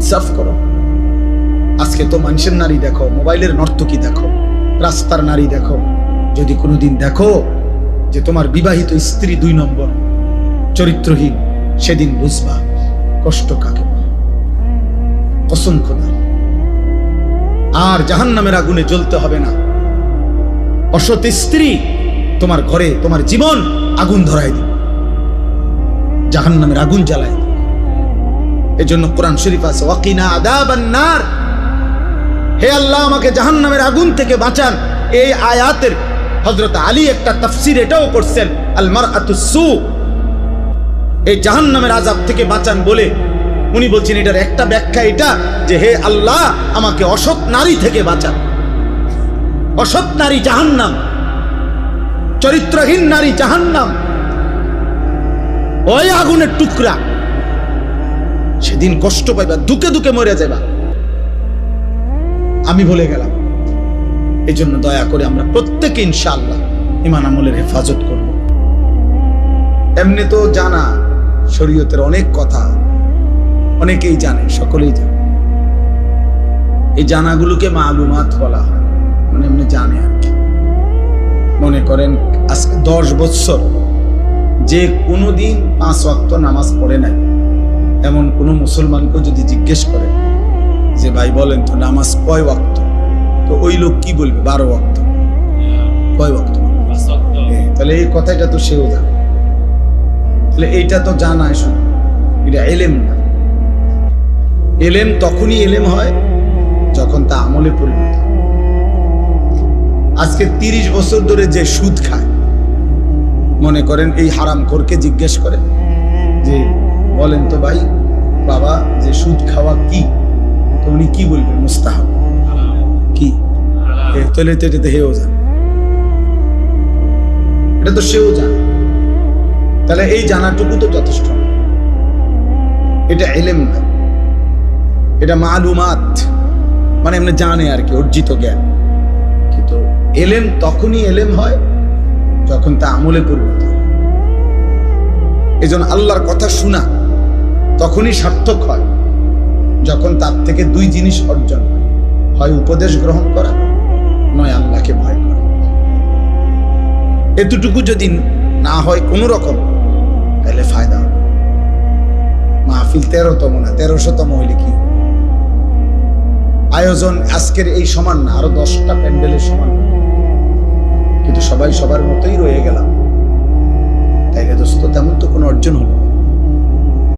ইনসাফ করো। আজকে তো মানুষের নারী দেখো, মোবাইলের নর্তকী দেখো, রাস্তার নারী দেখো। যদি কোনোদিন দেখো যে তোমার বিবাহিত স্ত্রী 2 নম্বর, চরিত্রহীন, সেদিন বুঝবা কষ্ট কাকে বলে। কসম খোদা, আর জাহান্নামের আগুনে জ্বলতে হবে না। অসৎ স্ত্রী তোমার ঘরে তোমার জীবন আগুন ধরায় দিবে, জাহান্নামের আগুন জ্বালায় দিবে। এজন্য কোরআন শরীফ আছে, ওয়াকিনা আযাবান নার, হে আল্লাহ আমাকে জাহান্নামের আগুন থেকে বাঁচান। এই আয়াতের হযরত আলী একটা তাফসীর এটাও করছেন, আল মারআতুস সু, এই জাহান্নামের আযাব থেকে বাঁচান বলে উনি বলছেন এটার একটা ব্যাখ্যা এটা যে হে আল্লাহ আমাকে অসৎ নারী থেকে বাঁচান। অসৎ নারী জাহান্নাম, চরিত্রহীন নারী জাহান্নাম, ওই আগুনের টুকরা। সেদিন কষ্ট পাইবা, দুকে দুকে মরে যাবা। আমি বলে গেলাম। এই জন্য দয়া করে আমরা প্রত্যেকে ইনশাআল্লাহ ঈমান আমলের হেফাজত করব। এমনি তো জানা শরীয়তের অনেক কথা অনেকেই জানে, সকলেই জানে। এই জানাগুলোকে মালুমাত বলা হয়, মানে এমনি জানে আর কি। মনে করেন আজকে 10 বছর যে কোনোদিন 5 ওয়াক্ত নামাজ পড়ে নাই এমন কোন মুসলমানকে যদি জিজ্ঞেস করে যে ভাই বলেন তো নামাজ কয় ওয়াক্ত, তো ওই লোক কি বলবে 12 ওয়াক্ত। কয় ওয়াক্ত? তাহলে এই কথাটা তো সেও জানে। তাহলে এইটা তো জানায় শুধু, এটা এলেম না। এলেম তখনই এলেম হয় যখন তা আমলে পরিণত হয়। আজকে 30 বছর ধরে যে সুদ খায়, মনে করেন এই হারামখোরকে জিজ্ঞেস করে যে বলেন তো ভাই বাবা যে সুদ খাওয়া কি, তো উনি কি বলবেন? মুস্তাহাব। কি? তাহলে তো এটা তো হেও জানে, এটা তো সেও জানে। তাহলে এই জানাটুকু তো যথেষ্ট না। এটা এলেম না, এটা মালুমাত, মানে এমনি জানে আর কি, অর্জিত জ্ঞান। কিন্তু এলেম তখনই এলেম হয় যখন তা আমলে পরিণত হয়। এই জন্য আল্লাহর কথা শোনা তখনই সার্থক হয় যখন তার থেকে 2 জিনিস অর্জন হয়, হয় উপদেশ গ্রহণ করা, নয় আল্লাহকে ভয় করা। এতটুকু যদি না হয় কোনো রকম, তাহলে ফায়দা হবে। মাহফিল 13তম না 1300তম হইলে কি আয়োজন আজকের এই সমান না, আরো 10টা প্যান্ডেলের সমান, কিন্তু সবাই সবার মতোই রয়ে গেলাম। তাইলে দোস্ত তেমন তো কোনো অর্জন হলো।